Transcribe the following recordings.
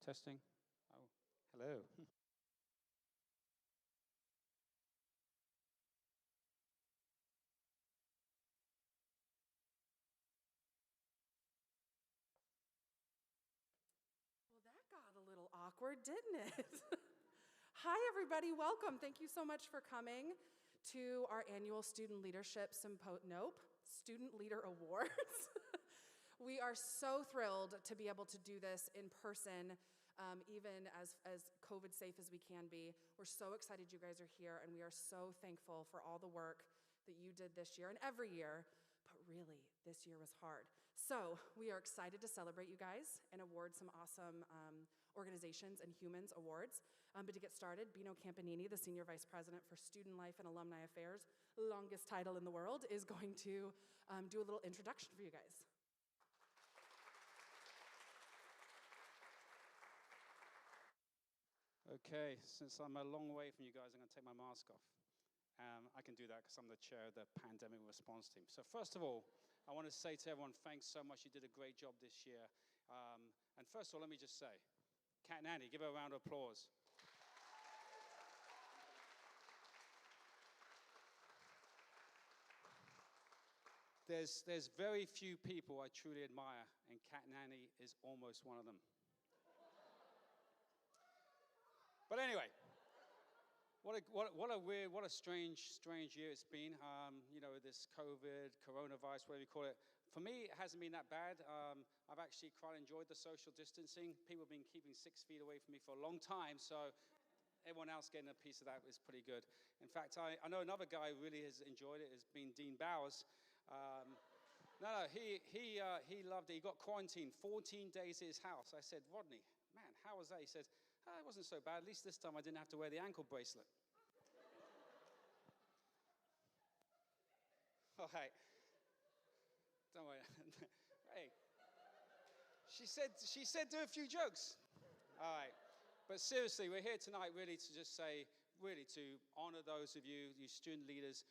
Testing. Oh, hello. Well, that got a little awkward, didn't it? Hi, everybody. Welcome. Thank you so much for coming to our annual Student Leadership Student Leader Awards. We are so thrilled to be able to do this in person, even as COVID safe as we can be. We're so excited you guys are here, and we are so thankful for all the work that you did this year and every year. But really, this year was hard. So we are excited to celebrate you guys and award some awesome organizations and humans awards. But to get started, Bino Campanini, the Senior Vice President for Student Life and Alumni Affairs, longest title in the world, is going to do a little introduction for you guys. Okay, since I'm a long way from you guys, I'm going to take my mask off. I can do that because I'm the chair of the pandemic response team. So first of all, I want to say to everyone, thanks so much. You did a great job this year. And first of all, let me just say, Kat and Annie, give her a round of applause. There's very few people I truly admire, and Kat and Annie is almost one of them. But anyway, what a strange year it's been. This COVID, coronavirus, whatever you call it. For me, it hasn't been that bad. I've actually quite enjoyed the social distancing. People have been keeping 6 feet away from me for a long time, so everyone else getting a piece of that is pretty good. In fact, I know another guy who really has enjoyed it. Has been Dean Bowers. He loved it. He got quarantined 14 days at his house. I said, Rodney, man, how was that? He said, it wasn't so bad. At least this time I didn't have to wear the ankle bracelet. All right. Don't worry. Hey. She said do a few jokes. All right. But seriously, we're here tonight really to just say, really to honor those of you student leaders.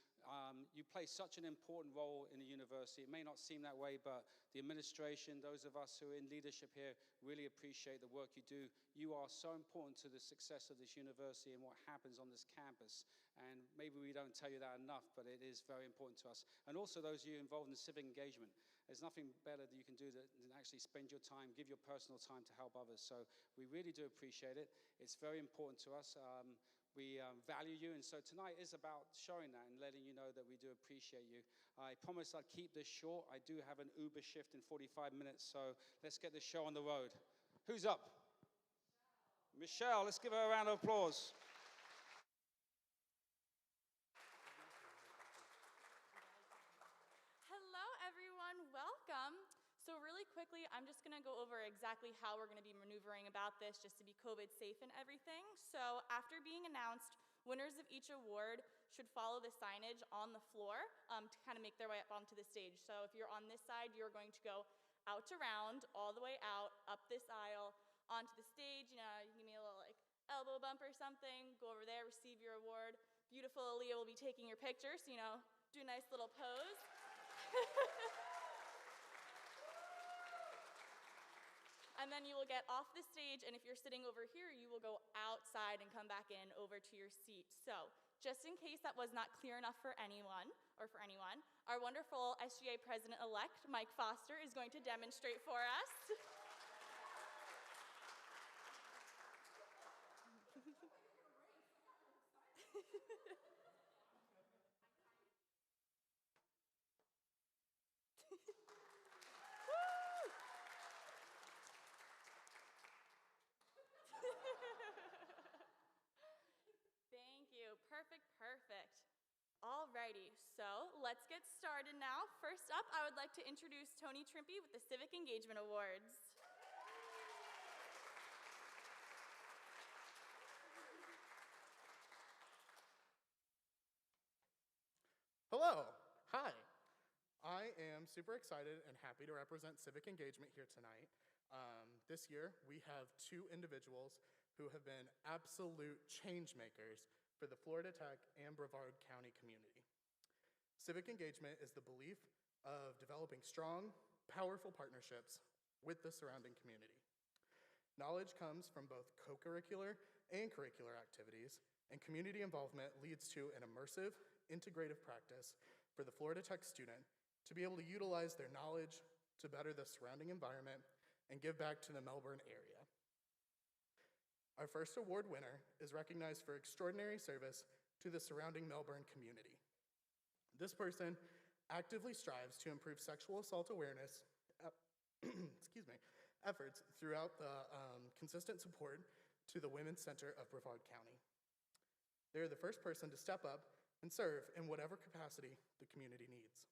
You play such an important role in the university. It may not seem that way, but the administration, those of us who are in leadership here, really appreciate the work you do. You are so important to the success of this university and what happens on this campus. And maybe we don't tell you that enough, but it is very important to us. And also those of you involved in civic engagement. There's nothing better that you can do than actually spend your time, give your personal time to help others. So we really do appreciate it. It's very important to us. We value you, and so tonight is about showing that and letting you know that we do appreciate you. I promised I'd keep this short. I do have an Uber shift in 45 minutes, so let's get the show on the road. Who's up? Michelle, let's give her a round of applause. Hello, everyone. Welcome. So really quickly, I'm just going to go over exactly how we're going to be maneuvering about this just to be COVID safe and everything. So after being announced, winners of each award should follow the signage on the floor to kind of make their way up onto the stage. So if you're on this side, you're going to go out around, all the way out, up this aisle, onto the stage. You know, you can give me a little like elbow bump or something, go over there, receive your award. Beautiful Aaliyah will be taking your picture, so do a nice little pose. And then you will get off the stage, and if you're sitting over here, you will go outside and come back in over to your seat. So just in case that was not clear enough for anyone, our wonderful SGA President-elect, Mike Foster, is going to demonstrate for us. Thank you. Perfect. Alrighty, so let's get started now. First up, I would like to introduce Tony Trimpe with the Civic Engagement Awards. Hello. Hi. I am super excited and happy to represent Civic Engagement here tonight. This year, we have two individuals who have been absolute change makers for the Florida Tech and Brevard County community. Civic engagement is the belief of developing strong, powerful partnerships with the surrounding community. Knowledge comes from both co-curricular and curricular activities, and community involvement leads to an immersive, integrative practice for the Florida Tech student to be able to utilize their knowledge to better the surrounding environment and give back to the Melbourne area. Our first award winner is recognized for extraordinary service to the surrounding Melbourne community. This person actively strives to improve sexual assault awareness efforts throughout the consistent support to the Women's Center of Brevard County. They are the first person to step up and serve in whatever capacity the community needs.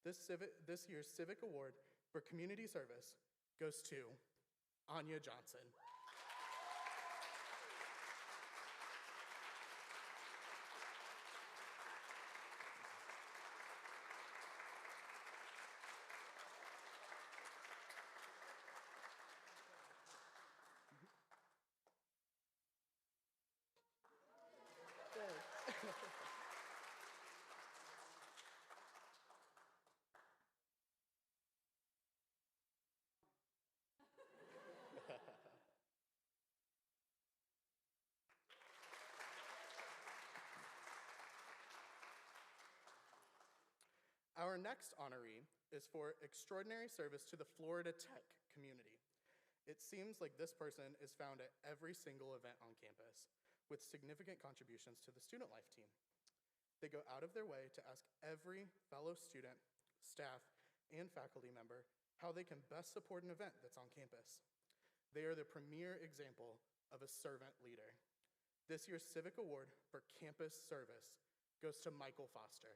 This year's Civic Award for Community Service goes to Anya Johnson. Our next honoree is for extraordinary service to the Florida Tech community. It seems like this person is found at every single event on campus with significant contributions to the student life team. They go out of their way to ask every fellow student, staff, and faculty member how they can best support an event that's on campus. They are the premier example of a servant leader. This year's Civic Award for Campus Service goes to Michael Foster.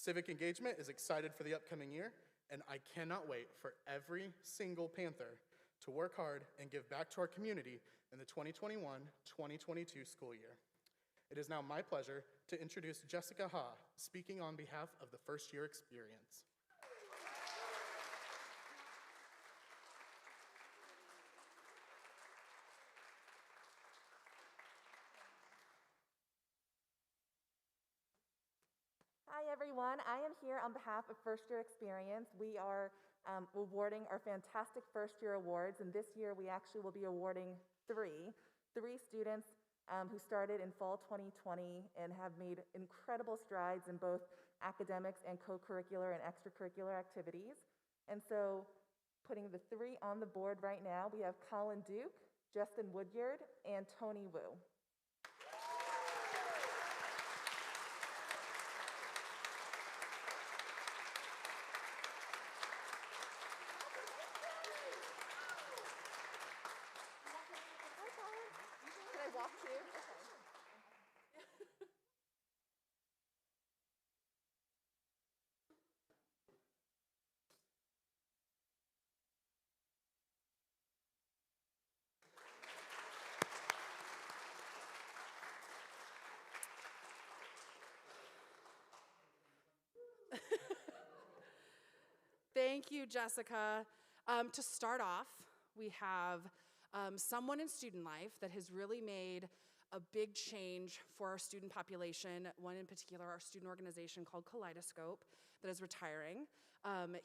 Civic Engagement is excited for the upcoming year, and I cannot wait for every single Panther to work hard and give back to our community in the 2021-2022 school year. It is now my pleasure to introduce Jessica Ha, speaking on behalf of the first year experience. Hi everyone, I am here on behalf of First Year Experience. We are awarding our fantastic first year awards, and this year we actually will be awarding three students who started in fall 2020 and have made incredible strides in both academics and co-curricular and extracurricular activities. And so putting the three on the board right now, we have Colin Duke, Justin Woodyard, and Tony Wu. Thank you, Jessica. To start off, we have someone in student life that has really made a big change for our student population, one in particular, our student organization called Kaleidoscope, that is retiring.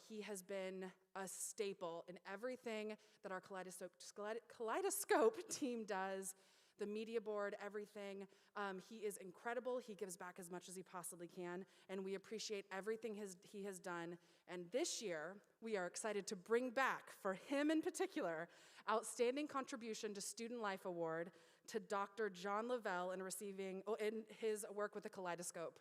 He has been a staple in everything that our Kaleidoscope team does, the media board, everything. He is incredible. He gives back as much as he possibly can, and we appreciate everything he has done. And this year, we are excited to bring back, for him in particular, Outstanding Contribution to Student Life Award to Dr. John Lavelle in his work with the Kaleidoscope.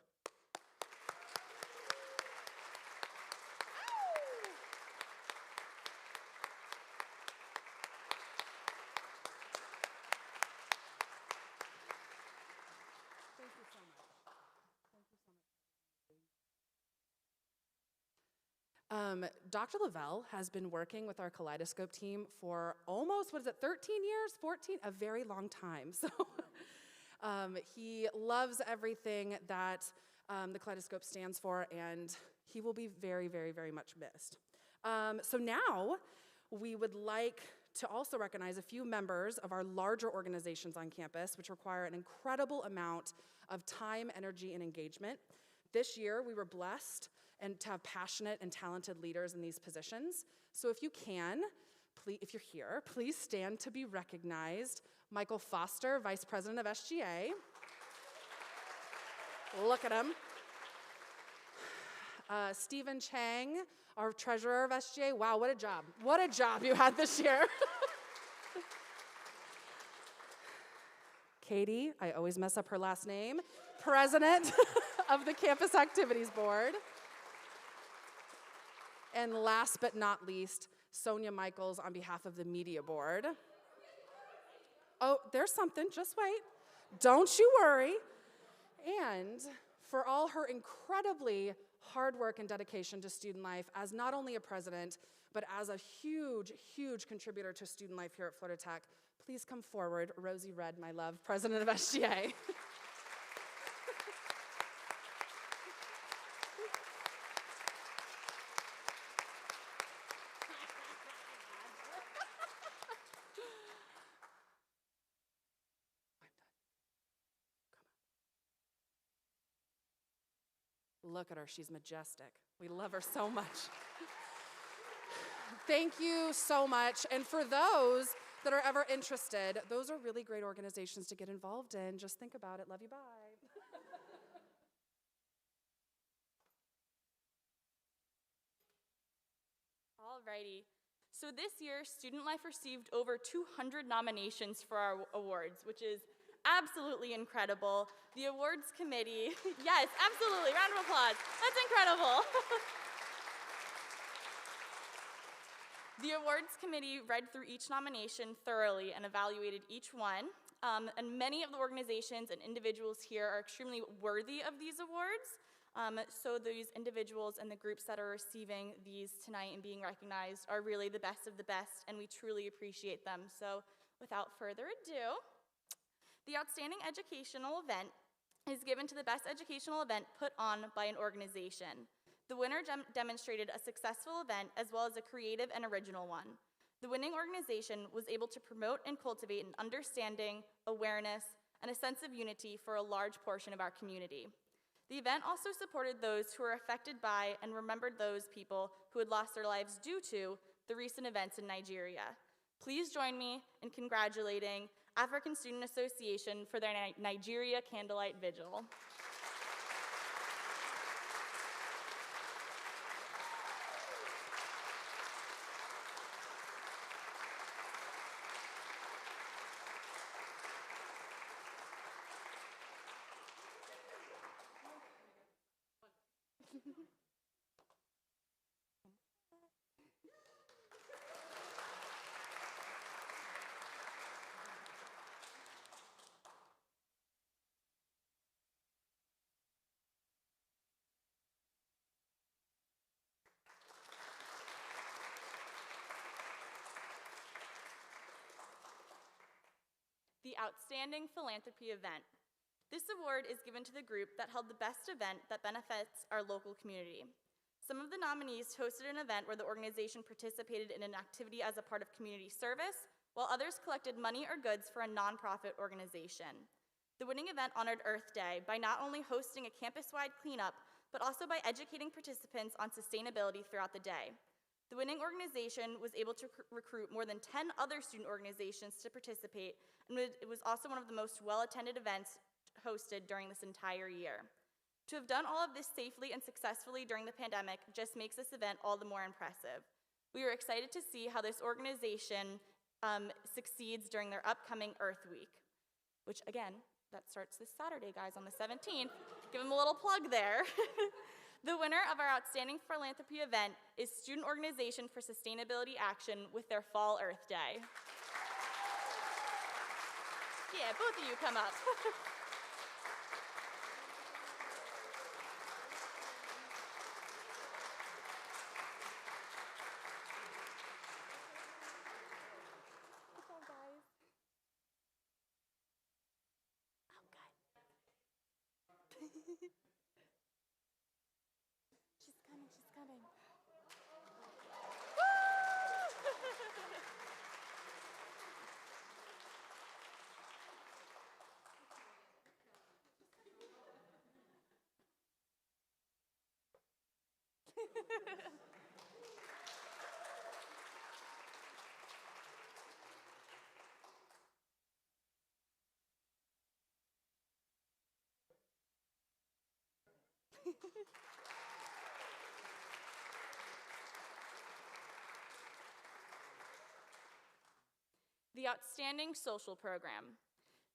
Dr. Lavelle has been working with our Kaleidoscope team for almost, 13 years, 14? A very long time. So he loves everything that the Kaleidoscope stands for, and he will be very, very, very much missed. So now we would like to also recognize a few members of our larger organizations on campus, which require an incredible amount of time, energy, and engagement. This year, we were blessed and to have passionate and talented leaders in these positions. So if you can, please, if you're here, please stand to be recognized. Michael Foster, Vice President of SGA. Look at him. Stephen Chang, our Treasurer of SGA. Wow, what a job. What a job you had this year. Katie, I always mess up her last name, President of the Campus Activities Board. And last but not least, Sonia Michaels on behalf of the Media Board. Oh, there's something, just wait. Don't you worry. And for all her incredibly hard work and dedication to student life as not only a president, but as a huge, huge contributor to student life here at Florida Tech, please come forward, Rosie Red, my love, President of SGA. Look at her, she's majestic. We love her so much. Thank you so much. And for those that are ever interested, those are really great organizations to get involved in. Just think about it. Love you, bye. Alrighty. So this year, Student Life received over 200 nominations for our awards, which is absolutely incredible. The awards committee, yes, absolutely, round of applause. That's incredible. The awards committee read through each nomination thoroughly and evaluated each one. And many of the organizations and individuals here are extremely worthy of these awards. So these individuals and the groups that are receiving these tonight and being recognized are really the best of the best, and we truly appreciate them. So without further ado, the Outstanding Educational Event is given to the best educational event put on by an organization. The winner demonstrated a successful event as well as a creative and original one. The winning organization was able to promote and cultivate an understanding, awareness, and a sense of unity for a large portion of our community. The event also supported those who were affected by and remembered those people who had lost their lives due to the recent events in Nigeria. Please join me in congratulating African Student Association for their Nigeria Candlelight Vigil. The Outstanding Philanthropy Event. This award is given to the group that held the best event that benefits our local community. Some of the nominees hosted an event where the organization participated in an activity as a part of community service, while others collected money or goods for a nonprofit organization. The winning event honored Earth Day by not only hosting a campus-wide cleanup, but also by educating participants on sustainability throughout the day. The winning organization was able to recruit more than 10 other student organizations to participate, and it was also one of the most well-attended events hosted during this entire year. To have done all of this safely and successfully during the pandemic just makes this event all the more impressive. We are excited to see how this organization succeeds during their upcoming Earth Week, which again, that starts this Saturday, guys, on the 17th. Give them a little plug there. The winner of our Outstanding Philanthropy event is Student Organization for Sustainability Action with their Fall Earth Day. Yeah, both of you come up. She's coming, she's coming. The Outstanding Social Program.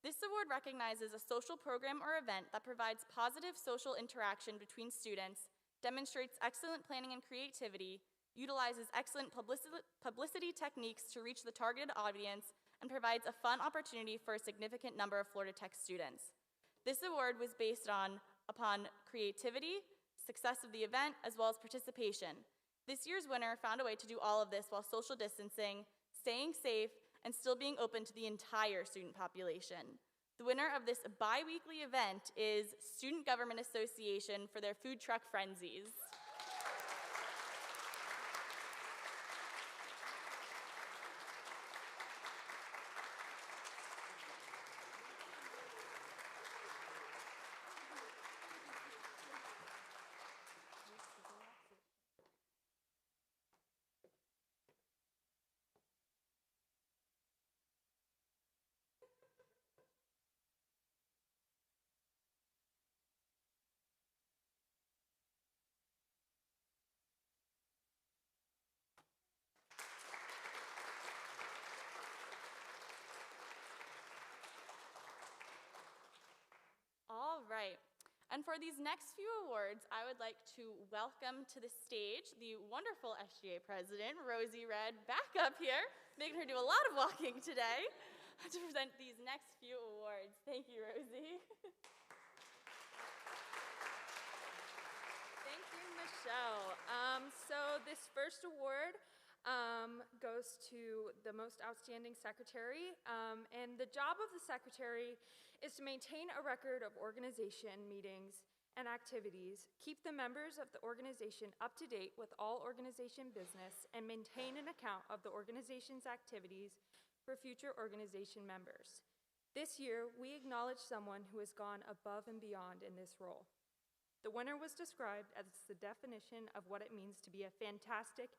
This award recognizes a social program or event that provides positive social interaction between students, demonstrates excellent planning and creativity, utilizes excellent publicity techniques to reach the targeted audience, and provides a fun opportunity for a significant number of Florida Tech students. This award was based upon creativity, success of the event, as well as participation. This year's winner found a way to do all of this while social distancing, staying safe, and still being open to the entire student population. The winner of this bi-weekly event is Student Government Association for their food truck frenzies. All right. And for these next few awards, I would like to welcome to the stage the wonderful SGA president, Rosie Red, back up here, making her do a lot of walking today to present these next few awards. Thank you, Rosie. Thank you, Michelle. So this first award goes to the most outstanding secretary, and the job of the secretary is to maintain a record of organization meetings and activities, keep the members of the organization up to date with all organization business, and maintain an account of the organization's activities for future organization members. This year, we acknowledge someone who has gone above and beyond in this role. The winner was described as the definition of what it means to be a fantastic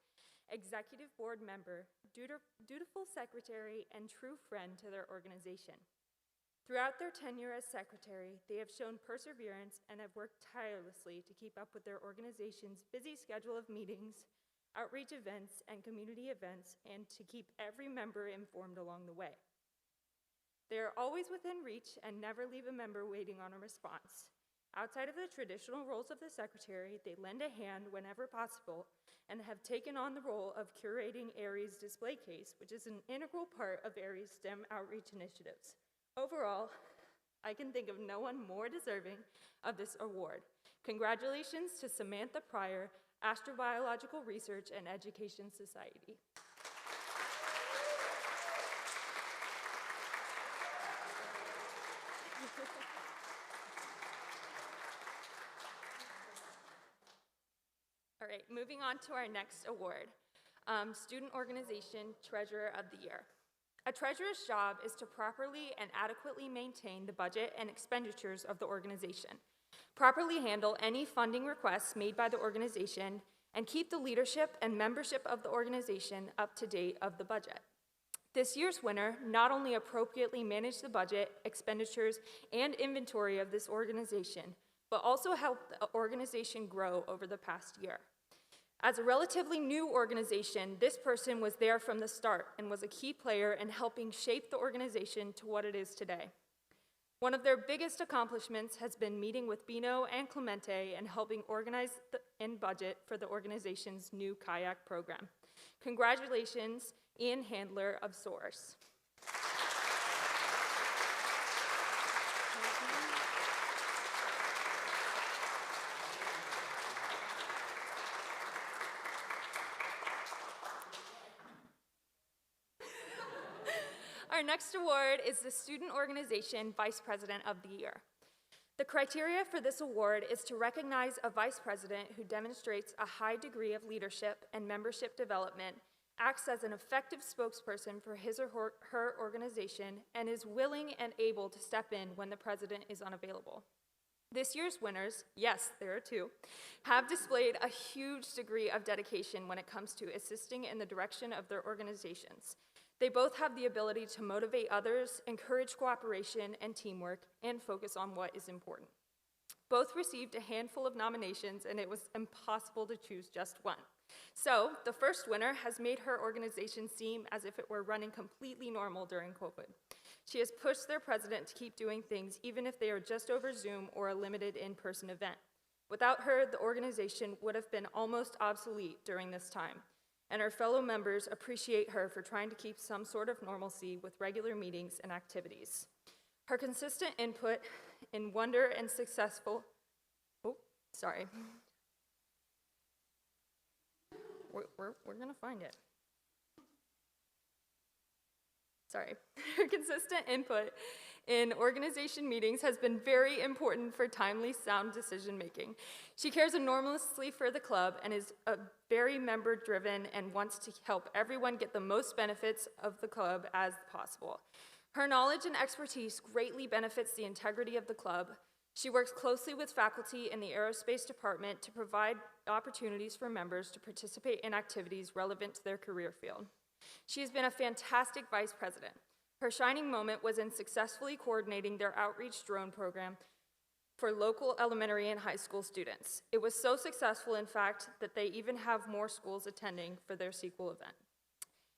executive board member, dutiful secretary, and true friend to their organization. Throughout their tenure as secretary, they have shown perseverance and have worked tirelessly to keep up with their organization's busy schedule of meetings, outreach events, and community events, and to keep every member informed along the way. They are always within reach and never leave a member waiting on a response. Outside of the traditional roles of the secretary, they lend a hand whenever possible and have taken on the role of curating Aries' display case, which is an integral part of Aries' STEM outreach initiatives. Overall, I can think of no one more deserving of this award. Congratulations to Samantha Pryor, Astrobiological Research and Education Society. All right, moving on to our next award, Student Organization Treasurer of the Year. A treasurer's job is to properly and adequately maintain the budget and expenditures of the organization, properly handle any funding requests made by the organization, and keep the leadership and membership of the organization up to date of the budget. This year's winner not only appropriately managed the budget, expenditures, and inventory of this organization, but also helped the organization grow over the past year. As a relatively new organization, this person was there from the start and was a key player in helping shape the organization to what it is today. One of their biggest accomplishments has been meeting with Bino and Clemente and helping organize and budget for the organization's new kayak program. Congratulations, Ian Handler of Source. Our next award is the Student Organization Vice President of the Year. The criteria for this award is to recognize a vice president who demonstrates a high degree of leadership and membership development, acts as an effective spokesperson for his or her organization, and is willing and able to step in when the president is unavailable. This year's winners, yes, there are two, have displayed a huge degree of dedication when it comes to assisting in the direction of their organizations. They both have the ability to motivate others, encourage cooperation and teamwork, and focus on what is important. Both received a handful of nominations, and it was impossible to choose just one. So, the first winner has made her organization seem as if it were running completely normal during COVID. She has pushed their president to keep doing things even if they are just over Zoom or a limited in-person event. Without her, the organization would have been almost obsolete during this time, and her fellow members appreciate her for trying to keep some sort of normalcy with regular meetings and activities. Her consistent input in wonder and successful, we're gonna find it. Her consistent input in organization meetings has been very important for timely, sound decision-making. She cares enormously for the club and is very member-driven and wants to help everyone get the most benefits of the club as possible. Her knowledge and expertise greatly benefits the integrity of the club. She works closely with faculty in the aerospace department to provide opportunities for members to participate in activities relevant to their career field. She has been a fantastic vice president. Her shining moment was in successfully coordinating their outreach drone program for local elementary and high school students. It was so successful, in fact, that they even have more schools attending for their sequel event.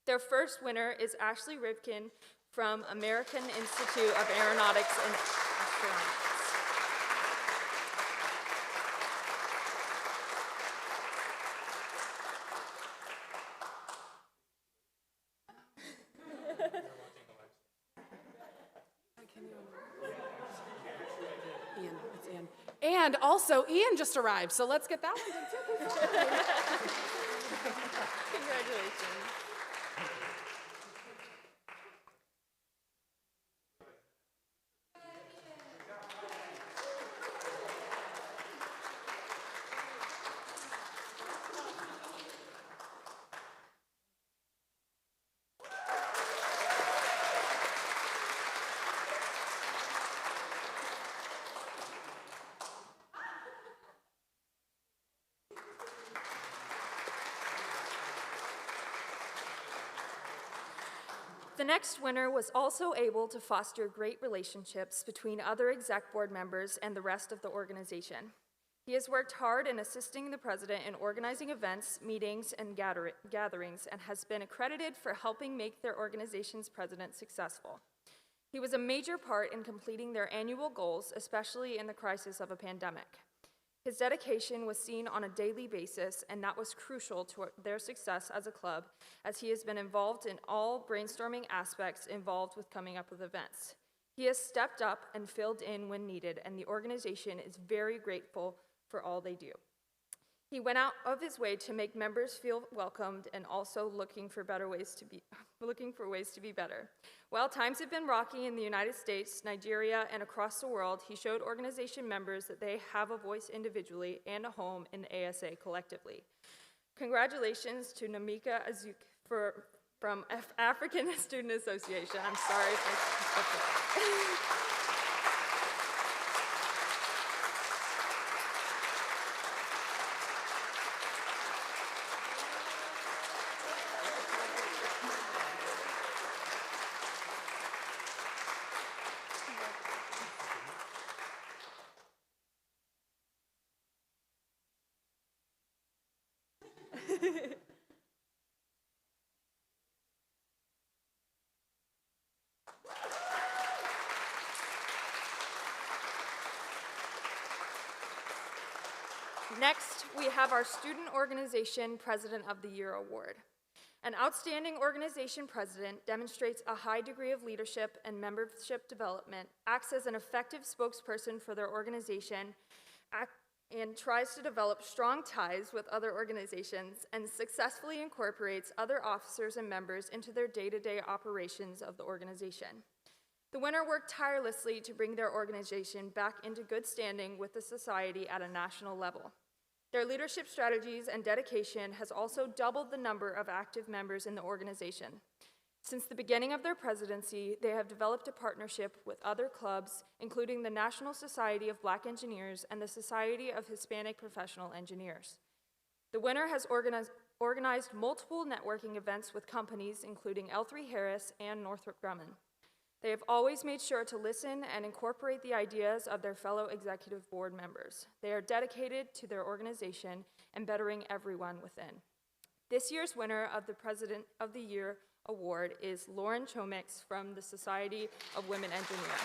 Their first winner is Ashley Rivkin from American Institute of Aeronautics and Astronautics. Ian, it's Ian. And also, Ian just arrived, so let's get that one done too. Congratulations. The next winner was also able to foster great relationships between other exec board members and the rest of the organization. He has worked hard in assisting the president in organizing events, meetings, and gatherings, and has been accredited for helping make their organization's president successful. He was a major part in completing their annual goals, especially in the crisis of a pandemic. His dedication was seen on a daily basis, and that was crucial to their success as a club, as he has been involved in all brainstorming aspects involved with coming up with events. He has stepped up and filled in when needed, and the organization is very grateful for all they do. He went out of his way to make members feel welcomed and also looking for ways to be better. While times have been rocky in the United States, Nigeria, and across the world, he showed organization members that they have a voice individually and a home in the ASA collectively. Congratulations to Namika Azuk from African Student Association. I'm sorry for Next, we have our Student Organization President of the Year Award. An outstanding organization president demonstrates a high degree of leadership and membership development, acts as an effective spokesperson for their organization, and tries to develop strong ties with other organizations, and successfully incorporates other officers and members into their day-to-day operations of the organization. The winner worked tirelessly to bring their organization back into good standing with the society at a national level. Their leadership strategies and dedication has also doubled the number of active members in the organization. Since the beginning of their presidency, they have developed a partnership with other clubs, including the National Society of Black Engineers and the Society of Hispanic Professional Engineers. The winner has organized multiple networking events with companies including L3Harris and Northrop Grumman. They have always made sure to listen and incorporate the ideas of their fellow executive board members. They are dedicated to their organization and bettering everyone within. This year's winner of the President of the Year award is Lauren Chomix from the Society of Women Engineers.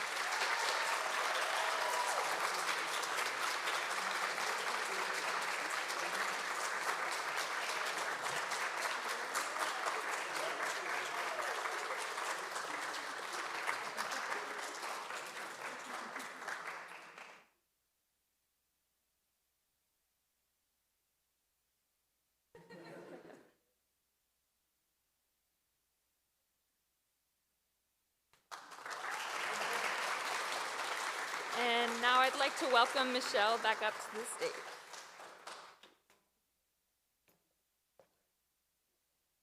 And now I'd like to welcome Michelle back up to the stage.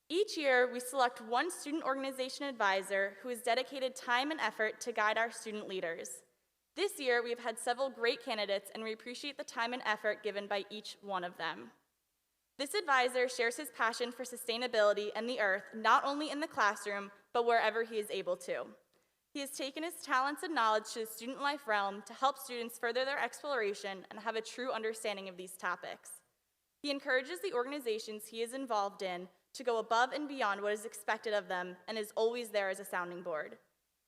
Each year, we select one student organization advisor who has dedicated time and effort to guide our student leaders. This year, we've had several great candidates, and we appreciate the time and effort given by each one of them. This advisor shares his passion for sustainability and the earth, not only in the classroom, but wherever he is able to. He has taken his talents and knowledge to the student life realm to help students further their exploration and have a true understanding of these topics. He encourages the organizations he is involved in to go above and beyond what is expected of them and is always there as a sounding board.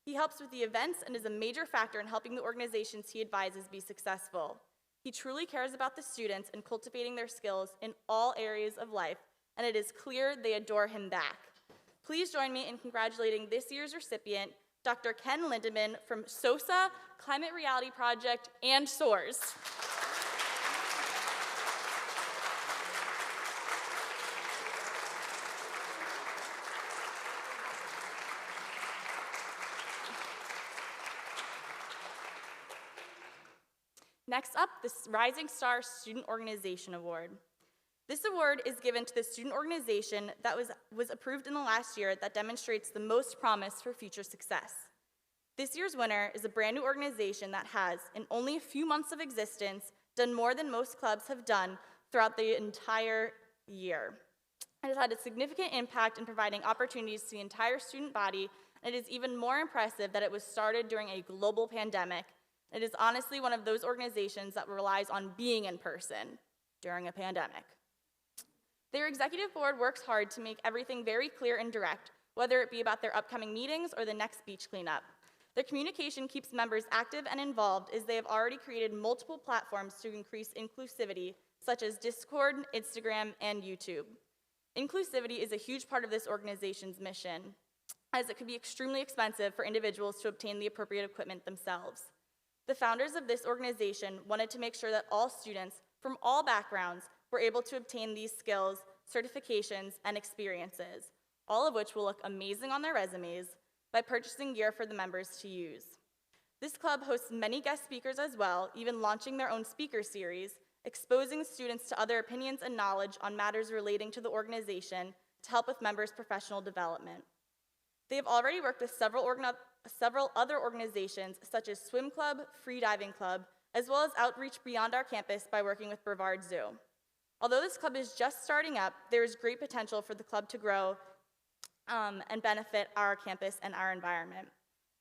He helps with the events and is a major factor in helping the organizations he advises be successful. He truly cares about the students and cultivating their skills in all areas of life, and it is clear they adore him back. Please join me in congratulating this year's recipient, Dr. Ken Lindeman from SOSA, Climate Reality Project, and SOARS. Next up, the Rising Star Student Organization Award. This award is given to the student organization that was approved in the last year that demonstrates the most promise for future success. This year's winner is a brand new organization that has, in only a few months of existence, done more than most clubs have done throughout the entire year. It has had a significant impact in providing opportunities to the entire student body, and it is even more impressive that it was started during a global pandemic. It is honestly one of those organizations that relies on being in person during a pandemic. Their executive board works hard to make everything very clear and direct, whether it be about their upcoming meetings or the next beach cleanup. Their communication keeps members active and involved as they have already created multiple platforms to increase inclusivity, such as Discord, Instagram, and YouTube. Inclusivity is a huge part of this organization's mission, as it could be extremely expensive for individuals to obtain the appropriate equipment themselves. The founders of this organization wanted to make sure that all students from all backgrounds were able to obtain these skills, certifications, and experiences, all of which will look amazing on their resumes, by purchasing gear for the members to use. This club hosts many guest speakers as well, even launching their own speaker series, exposing students to other opinions and knowledge on matters relating to the organization to help with members' professional development. They have already worked with several other organizations such as Swim Club, Free Diving Club, as well as outreach beyond our campus by working with Brevard Zoo. Although this club is just starting up, there is great potential for the club to grow and benefit our campus and our environment.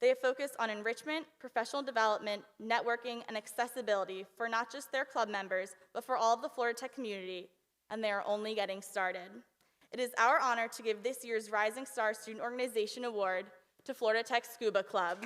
They have focused on enrichment, professional development, networking, and accessibility for not just their club members, but for all of the Florida Tech community, and they are only getting started. It is our honor to give this year's Rising Star Student Organization Award to Florida Tech Scuba Club.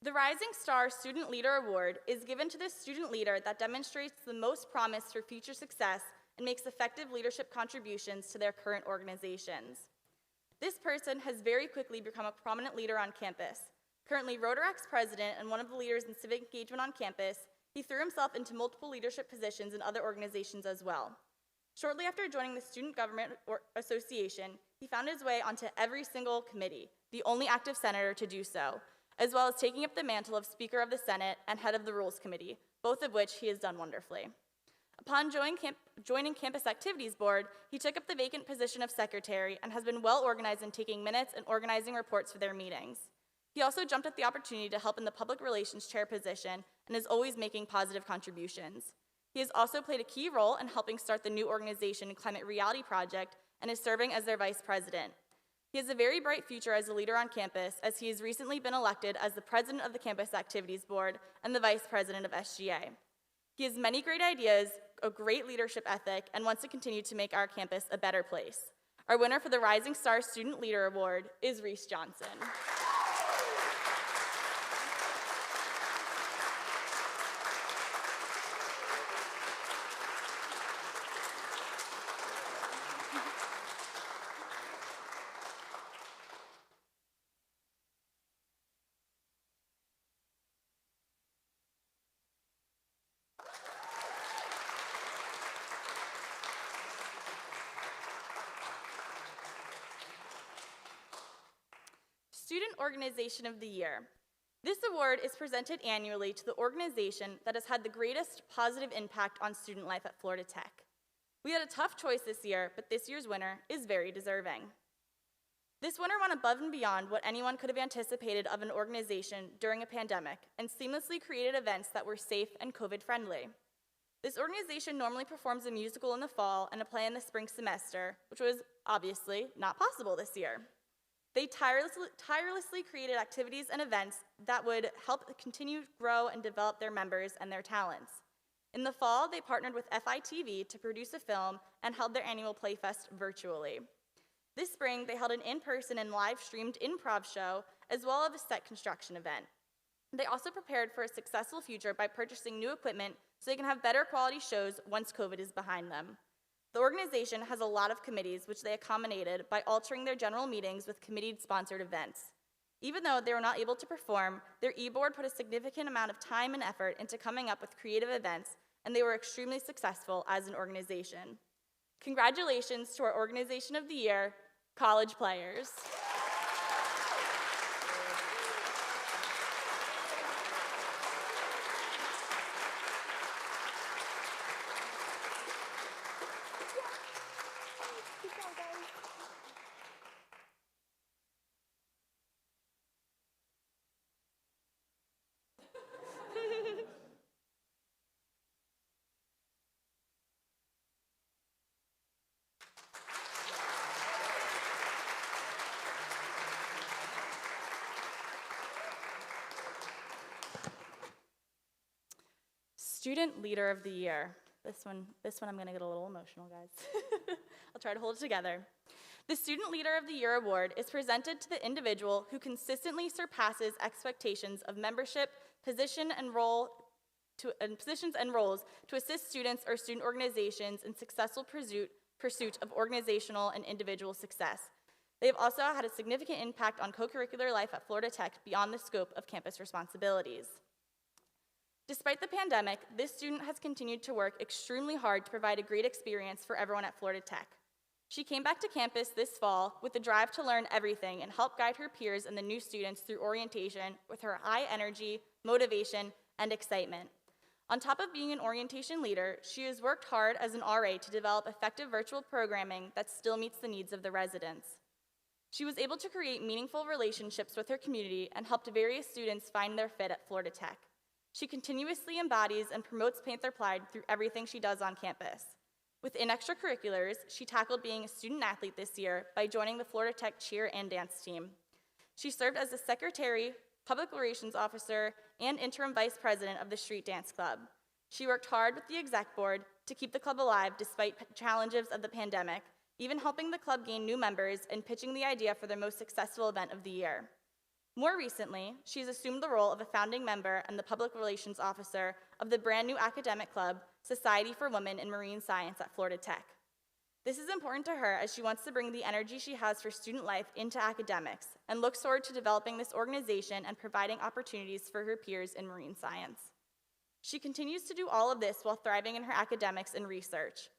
The Rising Star Student Leader Award is given to the student leader that demonstrates the most promise for future success and makes effective leadership contributions to their current organizations. This person has very quickly become a prominent leader on campus. Currently Rotarac's president and one of the leaders in civic engagement on campus, he threw himself into multiple leadership positions in other organizations as well. Shortly after joining the Student Government Association, he found his way onto every single committee, the only active senator to do so, as well as taking up the mantle of Speaker of the Senate and head of the Rules Committee, both of which he has done wonderfully. Upon joining Campus Activities Board, he took up the vacant position of secretary and has been well organized in taking minutes and organizing reports for their meetings. He also jumped at the opportunity to help in the public relations chair position and is always making positive contributions. He has also played a key role in helping start the new organization Climate Reality Project and is serving as their vice president. He has a very bright future as a leader on campus, as he has recently been elected as the president of the Campus Activities Board and the vice president of SGA. He has many great ideas, a great leadership ethic, and wants to continue to make our campus a better place. Our winner for the Rising Star Student Leader Award is Reese Johnson. Student Organization of the Year. This award is presented annually to the organization that has had the greatest positive impact on student life at Florida Tech. We had a tough choice this year, but this year's winner is very deserving. This winner went above and beyond what anyone could have anticipated of an organization during a pandemic and seamlessly created events that were safe and COVID-friendly. This organization normally performs a musical in the fall and a play in the spring semester, which was obviously not possible this year. They tirelessly created activities and events that would help continue to grow and develop their members and their talents. In the fall, they partnered with FITV to produce a film and held their annual Playfest virtually. This spring, they held an in-person and live-streamed improv show, as well as a set construction event. They also prepared for a successful future by purchasing new equipment so they can have better quality shows once COVID is behind them. The organization has a lot of committees, which they accommodated by altering their general meetings with committee-sponsored events. Even though they were not able to perform, their e-board put a significant amount of time and effort into coming up with creative events, and they were extremely successful as an organization. Congratulations to our Organization of the Year, College Players. Student Leader of the Year. This one I'm gonna get a little emotional, guys. I'll try to hold it together. The Student Leader of the Year award is presented to the individual who consistently surpasses expectations of membership, positions and roles to assist students or student organizations in successful pursuit of organizational and individual success. They have also had a significant impact on co-curricular life at Florida Tech beyond the scope of campus responsibilities. Despite the pandemic, this student has continued to work extremely hard to provide a great experience for everyone at Florida Tech. She came back to campus this fall with the drive to learn everything and help guide her peers and the new students through orientation with her high energy, motivation, and excitement. On top of being an orientation leader, she has worked hard as an RA to develop effective virtual programming that still meets the needs of the residents. She was able to create meaningful relationships with her community and helped various students find their fit at Florida Tech. She continuously embodies and promotes Panther Pride through everything she does on campus. Within extracurriculars, she tackled being a student athlete this year by joining the Florida Tech cheer and dance team. She served as the secretary, public relations officer, and interim vice president of the Street Dance Club. She worked hard with the exec board to keep the club alive despite challenges of the pandemic, even helping the club gain new members and pitching the idea for their most successful event of the year. More recently, she's assumed the role of a founding member and the public relations officer of the brand new academic club, Society for Women in Marine Science at Florida Tech. This is important to her as she wants to bring the energy she has for student life into academics and looks forward to developing this organization and providing opportunities for her peers in marine science. She continues to do all of this while thriving in her academics and research.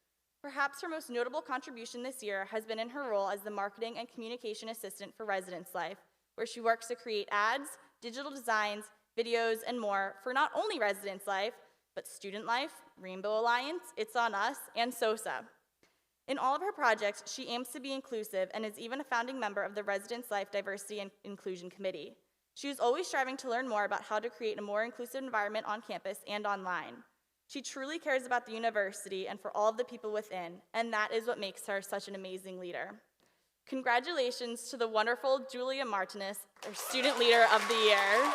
Perhaps her most notable contribution this year has been in her role as the marketing and communication assistant for Residence Life, where she works to create ads, digital designs, videos, and more for not only Residence Life, but Student Life, Rainbow Alliance, It's On Us, and SOSA. In all of her projects, she aims to be inclusive and is even a founding member of the Residence Life Diversity and Inclusion Committee. She is always striving to learn more about how to create a more inclusive environment on campus and online. She truly cares about the university and for all of the people within, and that is what makes her such an amazing leader. Congratulations to the wonderful Julia Martinez, our Student Leader of the Year.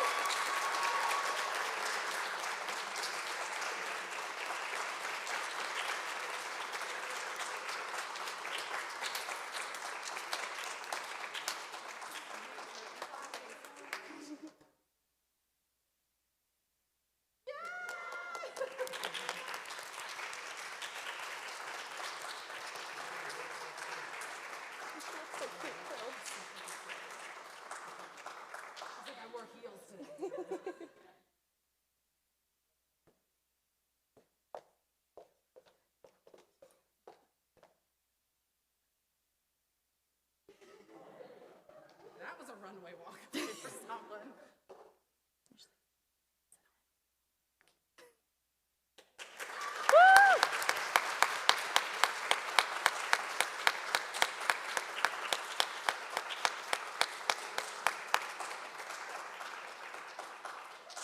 That was a runway walk for someone.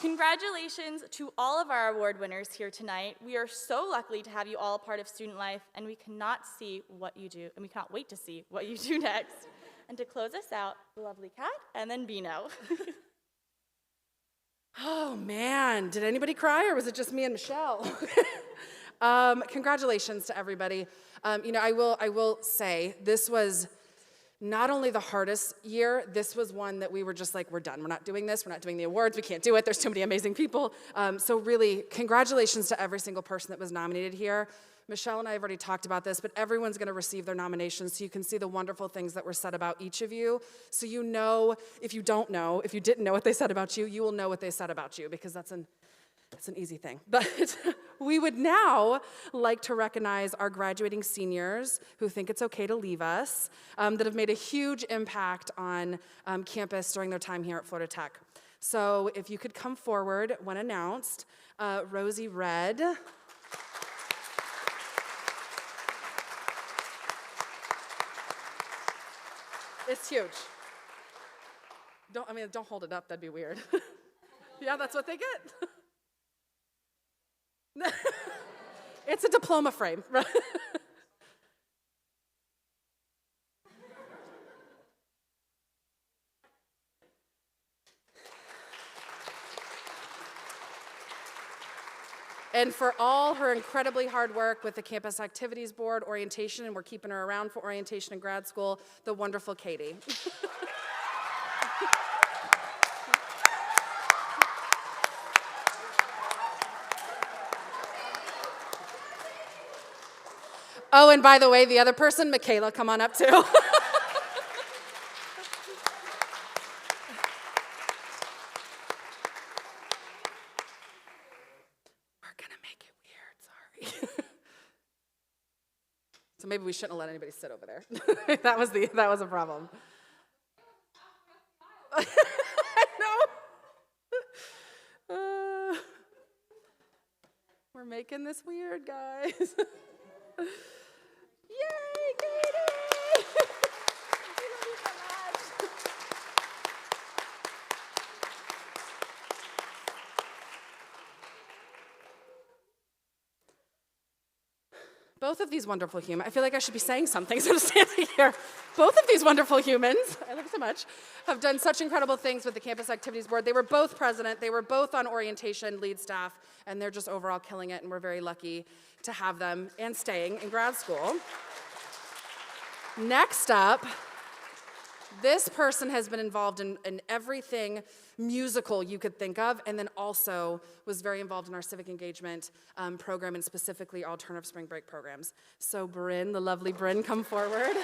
Congratulations to all of our award winners here tonight. We are so lucky to have you all a part of Student Life, and we cannot see what you do, and we cannot wait to see what you do next. And to close us out, the lovely Kat, and then Bino. Oh man, did anybody cry or was it just me and Michelle? Congratulations to everybody. I will say this was not only the hardest year, this was one that we were just like, we're done. We're not doing this. We're not doing the awards. We can't do it. There's too many amazing people. So really, congratulations to every single person that was nominated here. Michelle and I have already talked about this, but everyone's gonna receive their nominations so you can see the wonderful things that were said about each of you. So you know, if you didn't know what they said about you, you will know what they said about you because that's an easy thing. But we would now like to recognize our graduating seniors who think it's okay to leave us, that have made a huge impact on campus during their time here at Florida Tech. So if you could come forward when announced, Rosie Red. It's huge. Don't hold it up, that'd be weird. Yeah, that's what they get. It's a diploma frame, right? And for all her incredibly hard work with the Campus Activities Board, orientation, and we're keeping her around for orientation in grad school, the wonderful Katie. Oh, and by the way, the other person, Michaela, come on up too. We're gonna make it weird, sorry. So maybe we shouldn't have let anybody sit over there. That was a problem. I know. We're making this weird, guys. Yay, Katie! We love you so much. Both of these wonderful humans, I feel like I should be saying something, so I'm standing here. Both of these wonderful humans, I love you so much, have done such incredible things with the Campus Activities Board. They were both president, they were both on orientation, lead staff, and they're just overall killing it, and we're very lucky to have them and staying in grad school. Next up, This person has been involved in everything musical you could think of, and then also was very involved in our civic engagement program, and specifically alternative spring break programs. So Bryn, the lovely Bryn, come forward.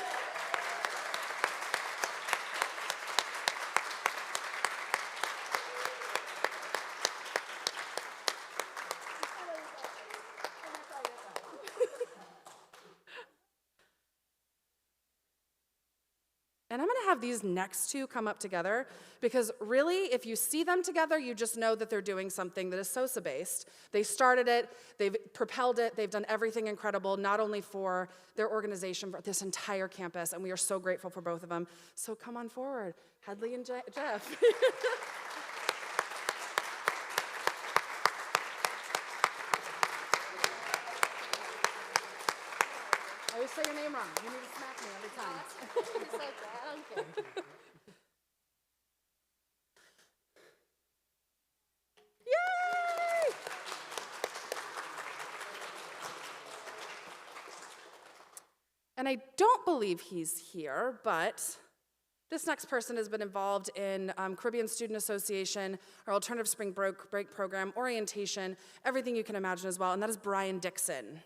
And I'm going to have these next two come up together because really, if you see them together, you just know that they're doing something that is SOSA-based. They started it, they've propelled it, they've done everything incredible, not only for their organization, but this entire campus, and we are so grateful for both of them. So come on forward, Hadley and Jeff. I always say your name wrong. You need to smack me every time. It's okay, I don't care. Yay! And I don't believe he's here, but this next person has been involved in Caribbean Student Association, our Alternative Spring Break program, orientation, everything you can imagine as well, and that is Brian Dixon.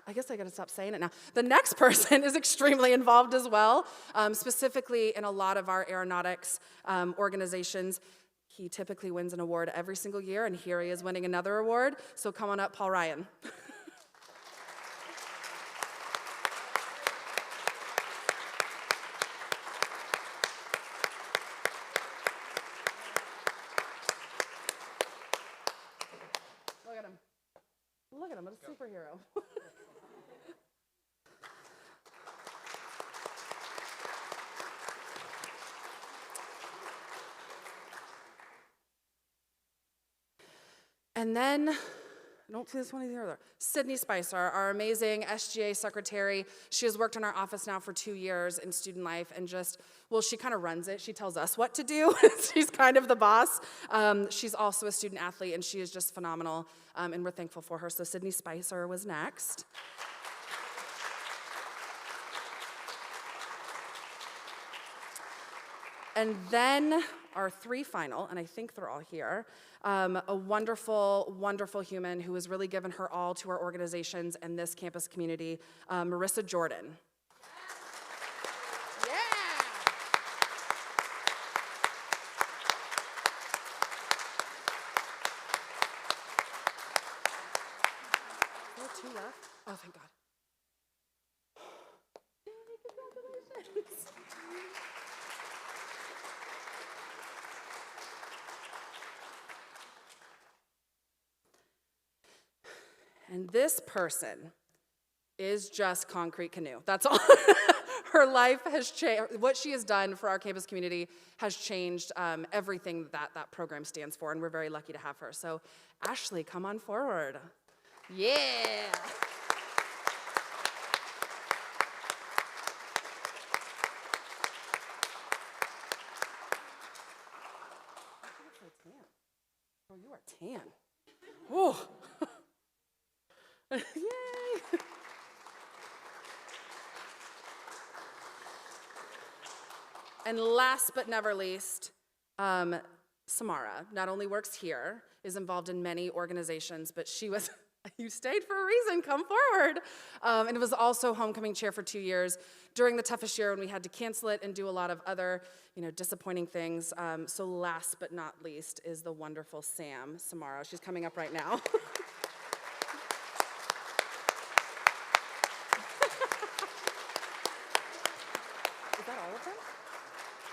I guess I gotta stop saying it now. The next person is extremely involved as well, specifically in a lot of our aeronautics organizations. He typically wins an award every single year, and here he is winning another award. So come on up, Paul Ryan. Look at him. Look at him, what a superhero. And then, I don't see this one either. Sydney Spicer, our amazing SGA secretary. She has worked in our office now for 2 years in student life and just, well, she kind of runs it. She tells us what to do. She's kind of the boss. She's also a student athlete, and she is just phenomenal, and we're thankful for her. So Sydney Spicer was next. And then our three final, and I think they're all here, a wonderful, wonderful human who has really given her all to our organizations and this campus community, Marissa Jordan. Yeah! There are two left? Oh, thank God. Yay, congratulations! And this person is just concrete canoe. That's all. Her life has changed. What she has done for our campus community has changed everything that that program stands for, and we're very lucky to have her. So, Ashley, come on forward. Yeah. Oh, you are tan. Oh. Yay! And last but never least, Samara not only works here, is involved in many organizations, but she was, you stayed for a reason, come forward. And it was also homecoming chair for 2 years during the toughest year when we had to cancel it and do a lot of other, disappointing things. So last but not least is the wonderful Samara. She's coming up right now.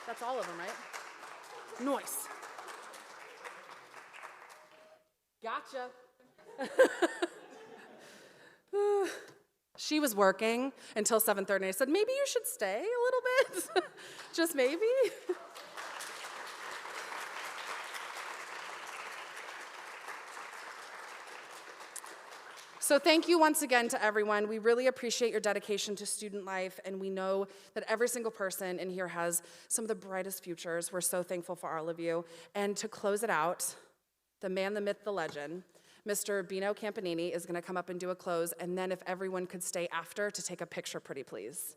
That's all of them, right? Nice. Gotcha. She was working until 7:30, and I said, maybe you should stay a little bit. Just maybe. So thank you once again to everyone. We really appreciate your dedication to student life, and we know that every single person in here has some of the brightest futures. We're so thankful for all of you. And to close it out, the man, the myth, the legend, Mr. Bino Campanini is going to come up and do a close, and then if everyone could stay after to take a picture, pretty please.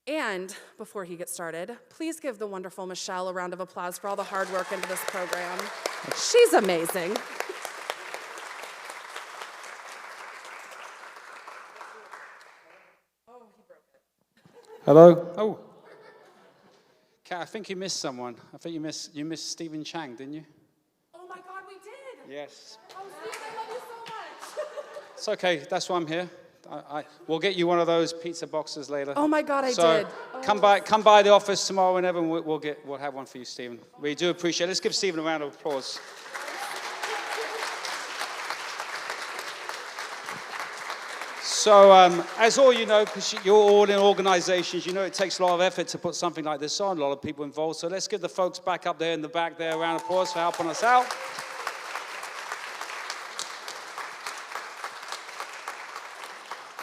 And before he gets started, please give the wonderful Michelle a round of applause for all the hard work into this program. She's amazing. Hello? Oh. Kat, I think you missed someone. I think you missed Stephen Chang, didn't you? Oh my God, we did. Yes. Oh, Steve, I love you so much. It's okay. That's why I'm here. We'll get you one of those pizza boxes later. Oh my God, I so did. Come by the office tomorrow whenever, and we'll have one for you, Stephen. We do appreciate it. Let's give Stephen a round of applause. So, as all you know, because you're all in organizations, you know it takes a lot of effort to put something like this on, a lot of people involved. So let's give the folks back up there in the back there a round of applause for helping us out.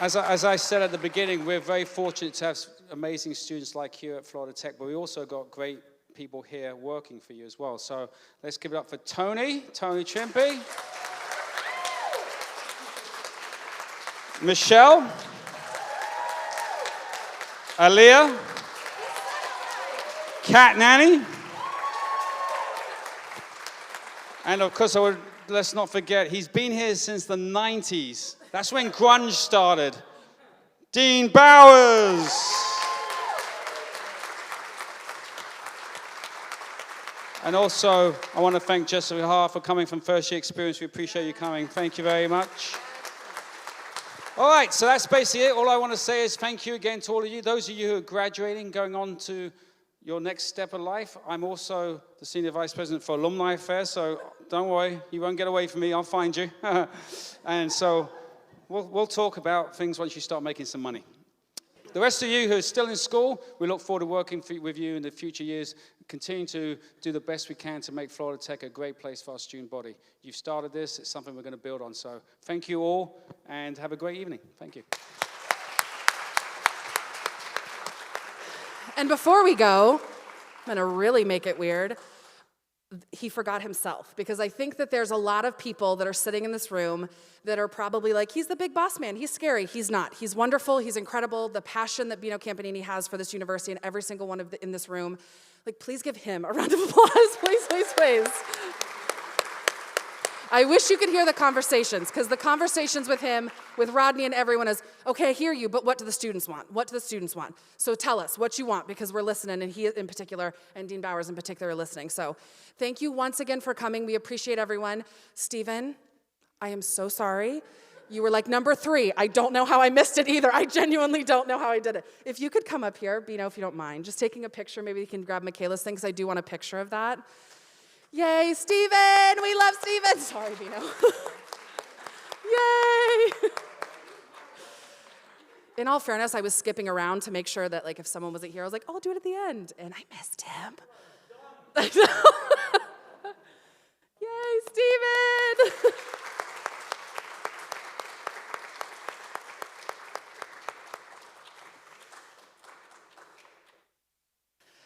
As I said at the beginning, we're very fortunate to have amazing students like you at Florida Tech, but we also got great people here working for you as well. So let's give it up for Tony Chimpy. Michelle, Aaliyah, Kat Nanny, and of course, let's not forget, he's been here since the 90s. That's when grunge started. Dean Bowers. And also, I want to thank Jessica Hart for coming from First Year Experience. We appreciate you coming. Thank you very much. All right, so that's basically it. All I want to say is thank you again to all of you. Those of you who are graduating, going on to your next step of life. I'm also the Senior Vice President for Alumni Affairs, so don't worry, you won't get away from me. I'll find you. And so we'll talk about things once you start making some money. The rest of you who are still in school, we look forward to working with you in the future years, continue to do the best we can to make Florida Tech a great place for our student body. You've started this, it's something we're going to build on. So thank you all, and have a great evening. Thank you. And before we go, I'm going to really make it weird. He forgot himself, because I think that there's a lot of people that are sitting in this room that are probably like, he's the big boss man, he's scary. He's not. He's wonderful, he's incredible. The passion that Bino Campanini has for this university and every single one in this room, like, please give him a round of applause, please, please, please. I wish you could hear the conversations, because the conversations with him, with Rodney and everyone is, okay, I hear you, but what do the students want? What do the students want? So tell us what you want, because we're listening, and he in particular, and Dean Bowers in particular are listening. So thank you once again for coming. We appreciate everyone. Stephen, I am so sorry. You were like number 3. I don't know how I missed it either. I genuinely don't know how I did it. If you could come up here, Bino, if you don't mind, just taking a picture. Maybe you can grab Michaela's thing, because I do want a picture of that. Yay, Stephen! We love Stephen! Sorry, Bino. Yay! In all fairness, I was skipping around to make sure that, like, if someone wasn't here, I was like, oh, I'll do it at the end. And I missed him. Yay, Stephen!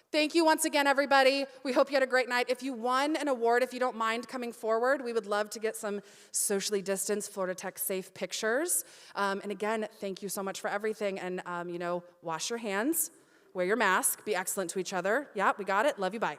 Thank you once again, everybody. We hope you had a great night. If you won an award, if you don't mind coming forward, we would love to get some socially distanced Florida Tech safe pictures. And again, thank you so much for everything. And, wash your hands, wear your mask, be excellent to each other. Yeah, we got it. Love you. Bye.